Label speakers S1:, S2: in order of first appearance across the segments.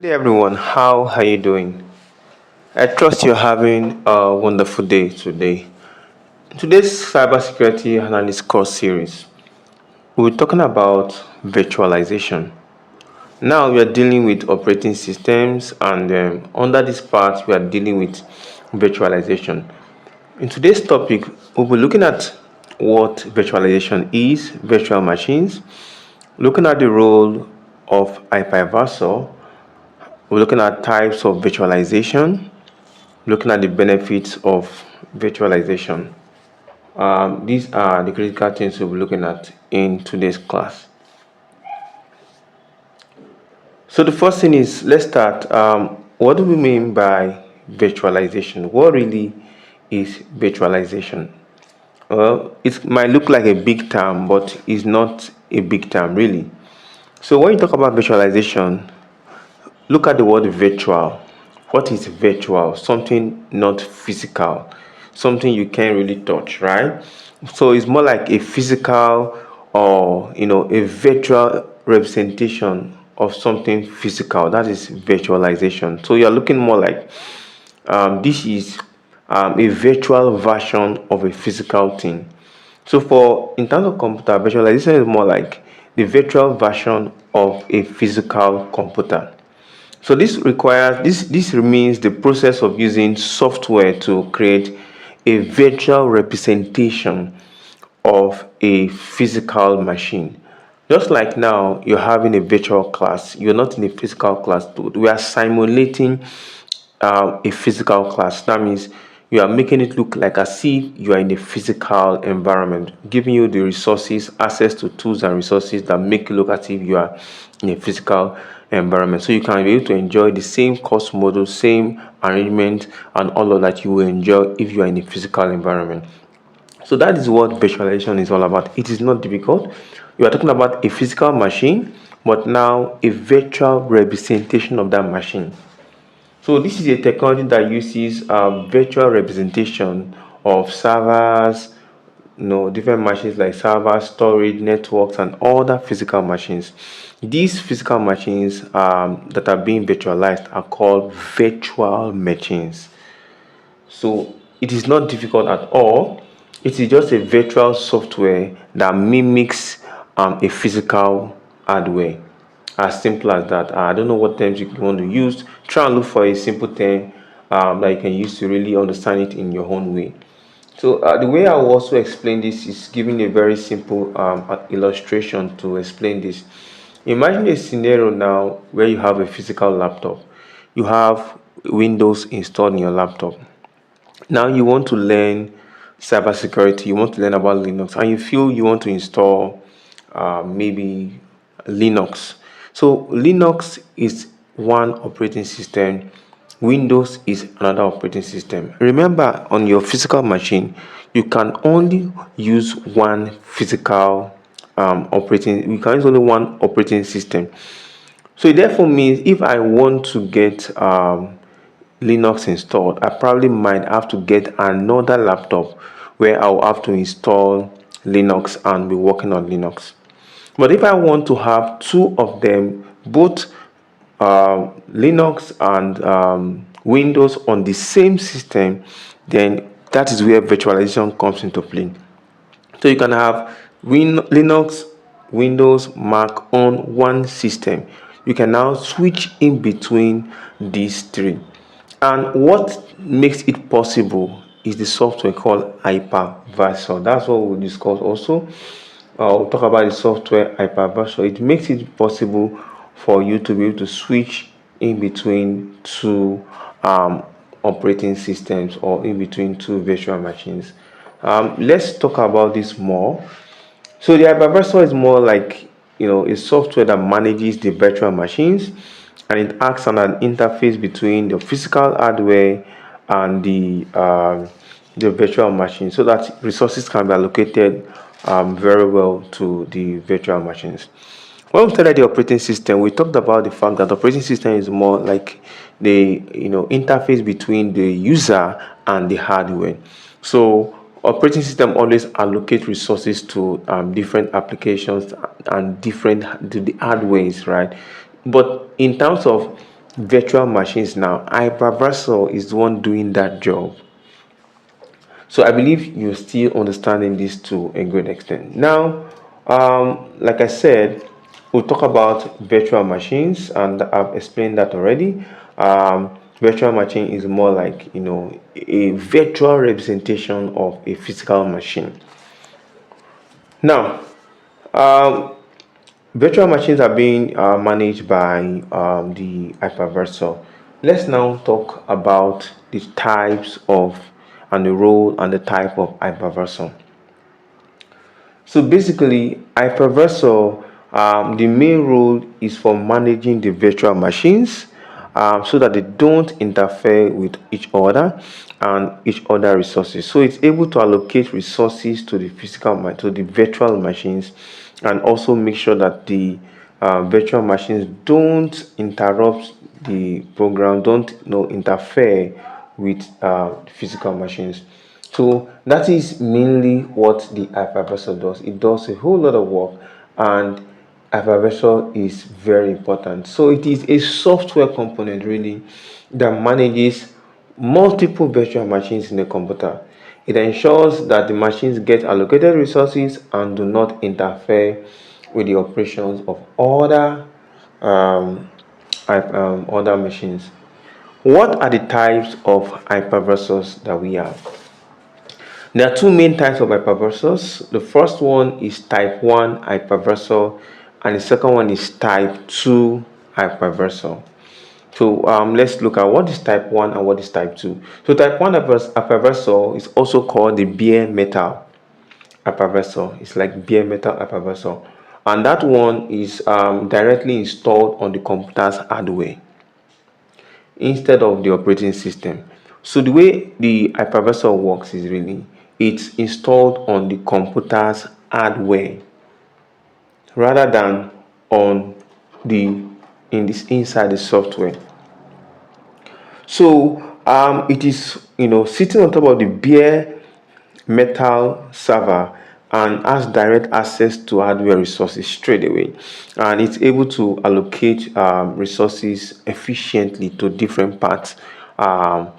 S1: Hey everyone, how are you doing? I trust you're having a wonderful day today. In today's cybersecurity analyst course series, we're talking about virtualization. Now we are dealing with operating systems, and under this part, we are dealing with virtualization. In today's topic, we'll be looking at what virtualization is, virtual machines, looking at the role of hypervisor. We're looking at types of virtualization, looking at the benefits of virtualization. These are the critical things we'll be looking at in today's class. So the first thing is, let's start. What do we mean by virtualization? What really is virtualization? Well, it might look like a big term, but it's not a big term really. So when you talk about virtualization, look at the word virtual. What is virtual? Something not physical, something you can't really touch, right? So it's more like a physical, or a virtual representation of something physical. That is virtualization. So you're looking more like this is a virtual version of a physical thing. So for in terms of computer, virtualization is more like the virtual version of a physical computer. So this means the process of using software to create a virtual representation of a physical machine. Just like now you're having a virtual class, you're not in a physical class. We are simulating a physical class. That means you are making it look like as if you are in a physical environment, giving you the resources, access to tools and resources that make it look as if you are in a physical environment. So you can be able to enjoy the same course model, same arrangement, and all of that you will enjoy if you are in a physical environment. So that is what virtualization is all about. It is not difficult. You are talking about a physical machine, but now a virtual representation of that machine. So this is a technology that uses virtual representation of servers, different machines like servers, storage, networks, and other physical machines. These physical machines that are being virtualized are called virtual machines. So it is not difficult at all. It is just a virtual software that mimics a physical hardware. As simple as that. I don't know what terms you want to use. Try and look for a simple term that you can use to really understand it in your own way. So the way I will also explain this is giving a very simple illustration to explain this. Imagine a scenario now where you have a physical laptop. You have Windows installed in your laptop. Now you want to learn cybersecurity, you want to learn about Linux, and you feel you want to install maybe Linux. So Linux is one operating system, Windows is another operating system. Remember, on your physical machine, you can only use one physical operating. You can use only one operating system. So it therefore means if I want to get Linux installed, I probably might have to get another laptop where I'll have to install Linux and be working on Linux. But if I want to have two of them, both Linux and Windows on the same system, then that is where virtualization comes into play. So you can have Linux, Windows, Mac on one system. You can now switch in between these three. And what makes it possible is the software called Hypervisor. That's what we'll discuss also. We'll talk about the software Hypervisor. It makes it possible for you to be able to switch in between two operating systems or in between two virtual machines. Let's talk about this more. So the hypervisor is more like a software that manages the virtual machines, and it acts on an interface between the physical hardware and the virtual machine, so that resources can be allocated very well to the virtual machines. When we started the operating system, we talked about the fact that the operating system is more like the interface between the user and the hardware. So operating system always allocate resources to different applications and different to the hardwares, right? But in terms of virtual machines now. Hypervisor is the one doing that job. So I believe you're still understanding this to a great extent. Now, like I said, we'll talk about virtual machines, and I've explained that already. Virtual machine is more like, a virtual representation of a physical machine. Now, um, virtual machines are being managed by the hypervisor. Let's now talk about the types of and the role and the type of hypervisor. So basically, hypervisor, the main role is for managing the virtual machines, so that they don't interfere with each other and each other resources. So it's able to allocate resources to the to the virtual machines, and also make sure that the virtual machines don't interrupt the program, don't interfere with physical machines. So that is mainly what the hypervisor does. It does a whole lot of work, and hypervisor is very important. So it is a software component really that manages multiple virtual machines in a computer. It ensures that the machines get allocated resources and do not interfere with the operations of other machines. What are the types of hypervisors that we have? There are two main types of hypervisors. The first one is type 1 hypervisor, and the second one is type 2 hypervisor. So let's look at what is type 1 and what is type 2. So type 1 hypervisor is also called the bare metal hypervisor. It's like bare metal hypervisor. And that one is directly installed on the computer's hardware instead of the operating system. So the way the hypervisor works is really it's installed on the computer's hardware rather than on the inside the software. So it is sitting on top of the bare metal server and has direct access to hardware resources straight away, and it's able to allocate resources efficiently to different parts of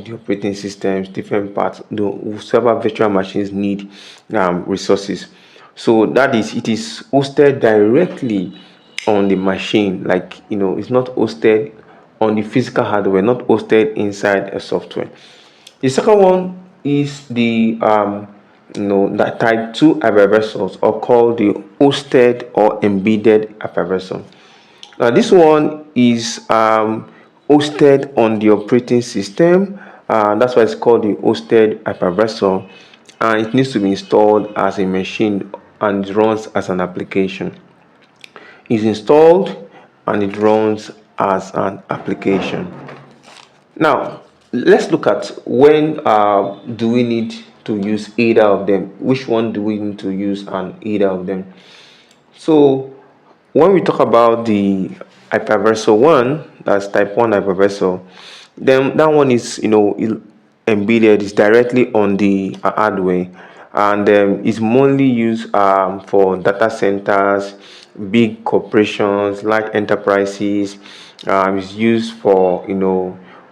S1: the operating systems, different parts. The several virtual machines need resources, so that is, it is hosted directly on the machine. Like, it's not hosted on the physical hardware, not hosted inside a software. The second one is the that type 2 hypervisors, or called the hosted or embedded hypervisor. Now this one is hosted on the operating system. That's why it's called the hosted hypervisor, and it needs to be installed as a machine and it runs as an application. It's installed and it runs as an application. Now, let's look at when do we need to use either of them. Which one do we need to use on either of them? So, when we talk about the hypervisor one, that's type 1 hypervisor, then that one is embedded, is directly on the hardware, and is mainly used for data centers, big corporations, large enterprises. It's used for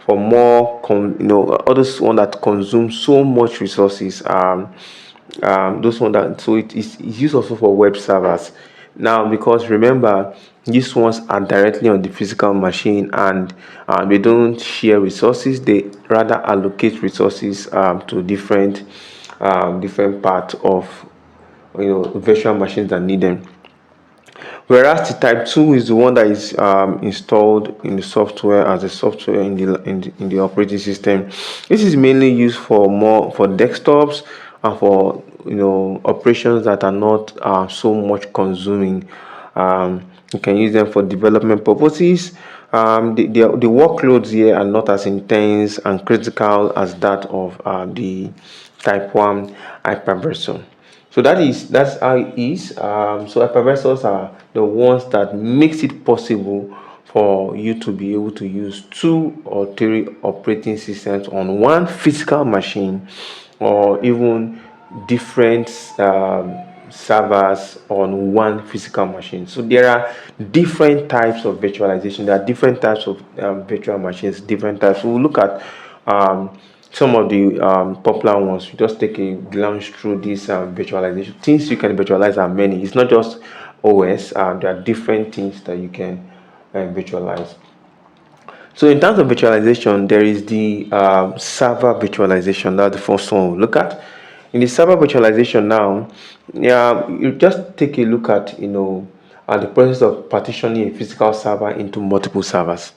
S1: for more others one that consume so much resources. Those one that, so it is used also for web servers now, because remember, these ones are directly on the physical machine, and they don't share resources. They rather allocate resources to different parts of virtual machines that need them. Whereas the type 2 is the one that is installed in the software, as a software in the operating system. This is mainly used for desktops and for operations that are not so much consuming. You can use them for development purposes. The workloads here are not as intense and critical as that of the type 1 hypervisor. So that's how it is. So hypervisors are the ones that makes it possible for you to be able to use 2 or 3 operating systems on one physical machine, or even different servers on one physical machine. So there are different types of virtualization. There are different types of virtual machines, different types. We'll look at some of the popular ones. We just take a glance through these virtualization. Things you can virtualize are many. It's not just OS. There are different things that you can virtualize. So in terms of virtualization, there is the server virtualization. That's the first one we'll look at. In the server virtualization now, you just take a look at the process of partitioning a physical server into multiple servers.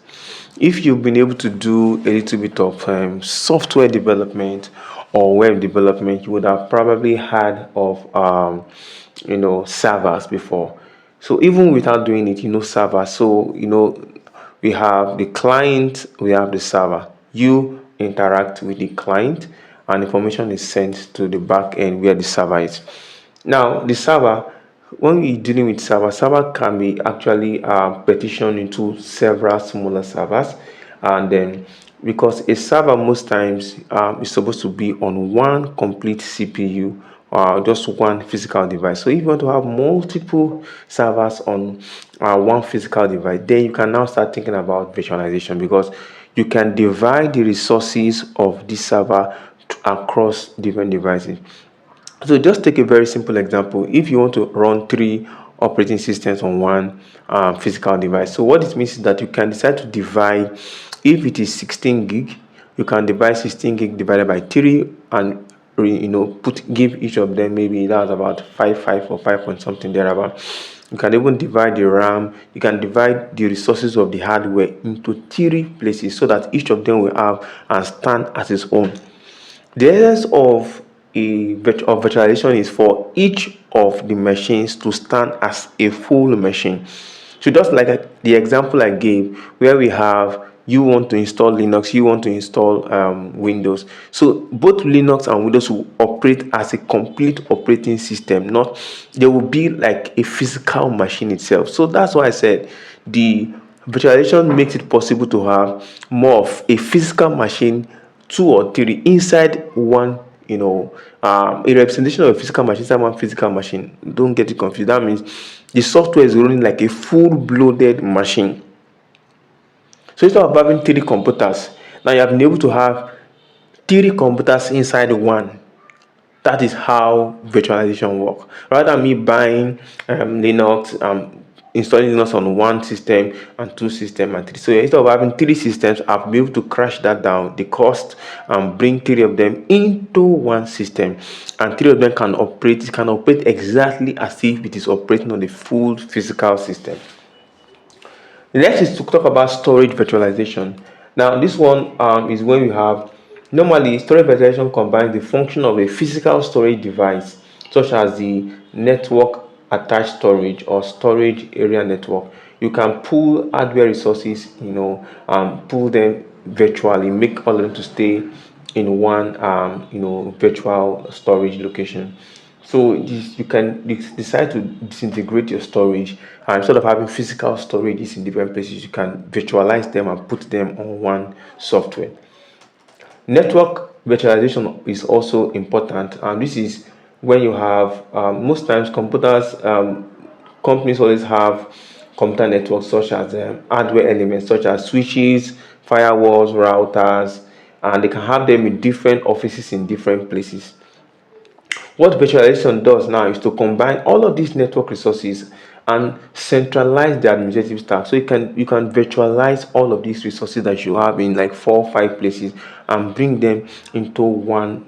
S1: If you've been able to do a little bit of software development or web development, you would have probably heard of servers before. So even without doing it, servers. So we have the client, we have the server. You interact with the client and information is sent to the back end where the server is. Now the server, when we're dealing with server can be actually partitioned into several smaller servers, and then because a server most times is supposed to be on one complete CPU, just one physical device. So if you want to have multiple servers on one physical device, then you can now start thinking about virtualization, because you can divide the resources of this server across different devices. So just take a very simple example. If you want to run 3 operating systems on one physical device, so what it means is that you can decide to divide. If it is 16 gig, you can divide 16 gig divided by 3 and give each of them, maybe that's about 5 or 5 point something thereabout. You can even divide the RAM. You can divide the resources of the hardware into 3 places so that each of them will have and stand as its own. The essence of virtualization is for each of the machines to stand as a full machine. So just like the example I gave, where we have you want to install Linux, you want to install Windows. So both Linux and Windows will operate as a complete operating system. Not they will be like a physical machine itself. So that's why I said the virtualization makes it possible to have more of a physical machine, 2 or 3 inside one. A representation of a physical machine inside one physical machine. Don't get it confused. That means the software is running like a full-blooded machine. So instead of having 3 computers, now you have been able to have 3 computers inside one. That is how virtualization works. Rather than me buying Linux, installing Linux on one system and 2 systems and 3. So instead of having 3 systems, I've been able to crash that down, the cost, and bring 3 of them into one system. And 3 of them can operate. It can operate exactly as if it is operating on the full physical system. The next is to talk about storage virtualization. Now, this one is when we have normally storage virtualization combines the function of a physical storage device, such as the network attached storage or storage area network. You can pull hardware resources, pull them virtually, make all of them to stay in one, virtual storage location. So you can decide to disintegrate your storage, and instead of having physical storages in different places, you can virtualize them and put them on one software. Network virtualization is also important, and this is when you have most times computers, companies always have computer networks such as hardware elements such as switches, firewalls, routers, and they can have them in different offices in different places. What virtualization does now is to combine all of these network resources and centralize the administrative stack. So you can virtualize all of these resources that you have in like 4 or 5 places and bring them into one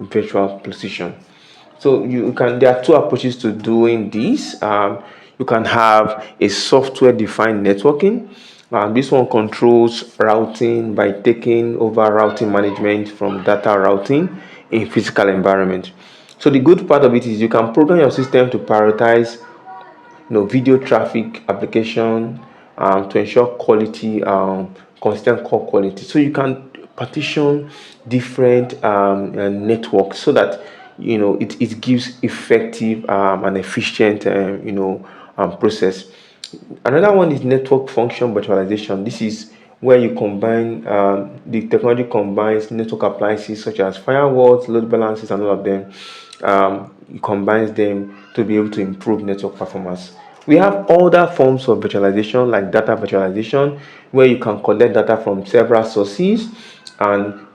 S1: virtual position. So there are 2 approaches to doing this. You can have a software defined networking. This one controls routing by taking over routing management from data routing in physical environment. So the good part of it is you can program your system to prioritize video traffic application to ensure quality, consistent call quality. So you can partition different networks so that it gives effective and efficient process. Another one is network function virtualization. This is where you combine the technology combines network appliances such as firewalls, load balancers, and all of them. It combines them to be able to improve network performance. We have other forms of virtualization like data virtualization, where you can collect data from several sources, and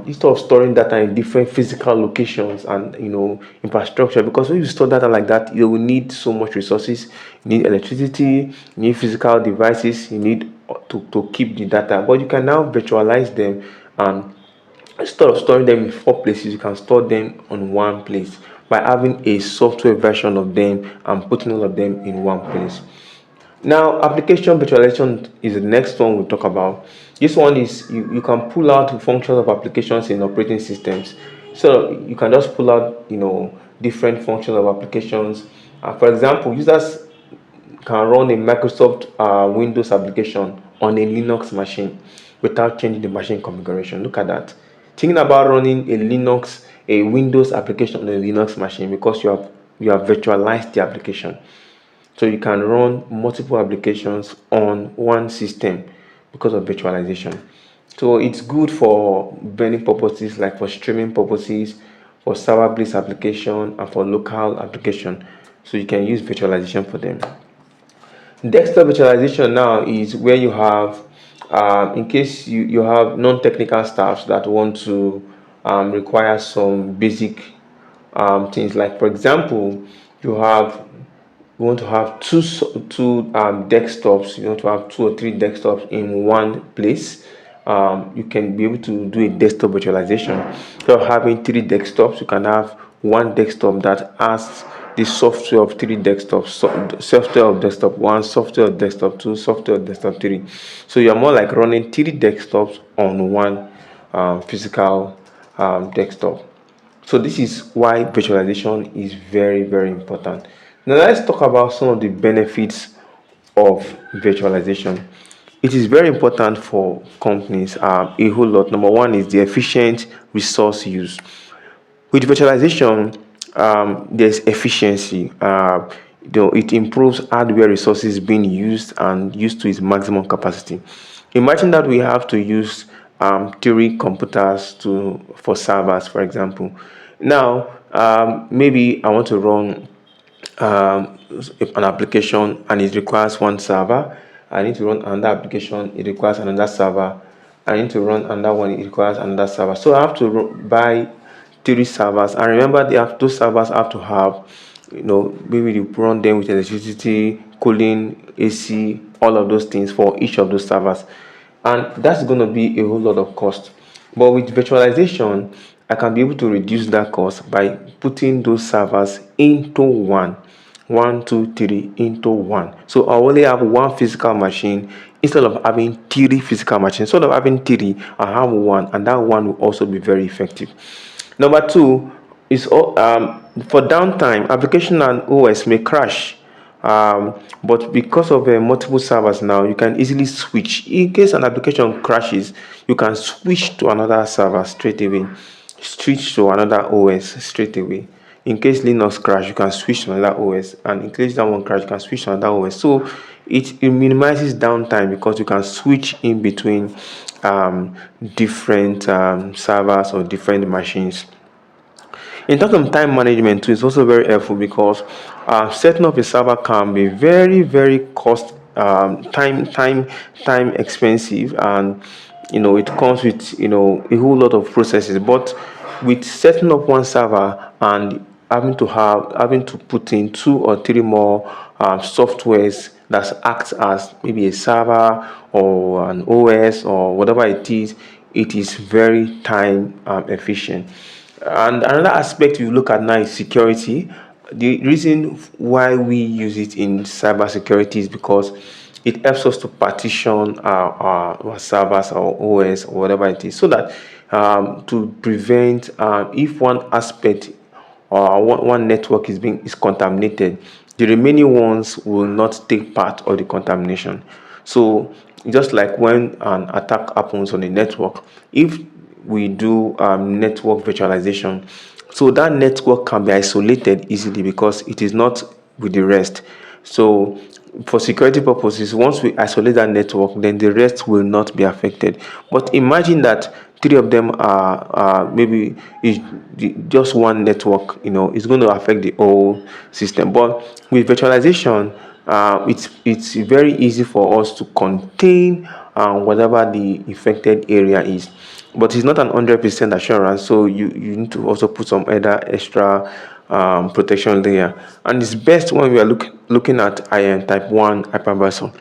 S1: instead of storing data in different physical locations and infrastructure, because when you store data like that, you will need so much resources. You need electricity, you need physical devices, you need to keep the data, but you can now virtualize them, and instead of storing them in 4 places, you can store them on one place by having a software version of them and putting all of them in one place. Now, application virtualization is the next one we'll talk about. This one is you can pull out the functions of applications in operating systems. So you can just pull out different functions of applications. For example, users can run a Microsoft Windows application on a Linux machine without changing the machine configuration. Look at that. Thinking about running a Windows application on a Linux machine, because you have virtualized the application. So you can run multiple applications on one system because of virtualization. So it's good for burning purposes, like for streaming purposes, for server-based application, and for local application. So you can use virtualization for them. Desktop virtualization now is where you have, in case you have non-technical staffs that want to require some basic things, like for example, you want to have two desktops. You want to have 2 or 3 desktops in one place. You can be able to do a desktop virtualization. Instead of having 3 desktops, you can have one desktop that has the software of 3 desktops, software of desktop 1, software of desktop 2, software of desktop 3. So you're more like running 3 desktops on one physical desktop. So this is why virtualization is very, very important. Now let's talk about some of the benefits of virtualization. It is very important for companies a whole lot. Number one is the efficient resource use. With virtualization, there's efficiency. It improves hardware resources being used and used to its maximum capacity. Imagine that we have to use 3 computers for servers, for example. Now, maybe I want to run an application and it requires one server. I need to run another application, it requires another server. I need to run another one, it requires another server. So I have to buy 3 servers, and remember those servers have to have, maybe you run them with electricity, cooling, AC, all of those things for each of those servers, and that's going to be a whole lot of cost. But with virtualization, I can be able to reduce that cost by putting those servers into one, 2, 3 into one. So I only have one physical machine instead of having 3 physical machines. Instead of having 3, I have one, and that one will also be very effective. Number 2 is for downtime. Application and OS may crash, but because of multiple servers now, you can easily switch. In case an application crashes, you can switch to another server straight away, switch to another OS straight away. In case Linux crash, you can switch to another OS, and in case that one crash, you can switch to another OS. So it minimizes downtime because you can switch in between different servers or different machines. In terms of time management too, it's also very helpful because setting up a server can be very, very cost time expensive, and it comes with a whole lot of processes. But with setting up one server and having to put in 2 or 3 more softwares that acts as maybe a server or an OS or whatever it is very time efficient. And another aspect we look at now is security. The reason why we use it in cybersecurity is because it helps us to partition our servers, our OS, or whatever it is, so that to prevent if one aspect or one network is contaminated, the remaining ones will not take part of the contamination. So just like when an attack happens on a network, if we do network virtualization, so that network can be isolated easily because it is not with the rest. So for security purposes, once we isolate that network, then the rest will not be affected. But imagine that three of them are maybe is just one network, it's going to affect the whole system. But with virtualization, it's very easy for us to contain whatever the affected area is. But it's not an 100% assurance, so you need to also put some other extra protection layer. And it's best when we are looking at type 1 hypervisor,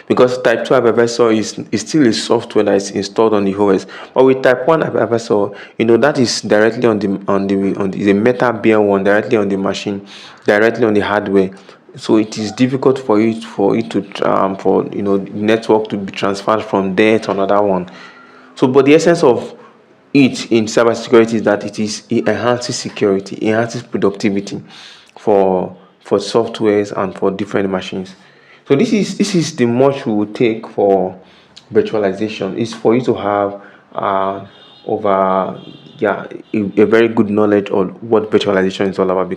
S1: because type 2 hypervisor is still a software that is installed on the OS. But with type 1 hypervisor, that is directly on the metal bare one, directly on the machine, directly on the hardware. So it is difficult for it to network to be transferred from there to another one. So, but the essence of it in cybersecurity is that it enhances security, enhances productivity for softwares and for different machines. So this is the much we will take for virtualization. Is for you to have over a very good knowledge on what virtualization is all about.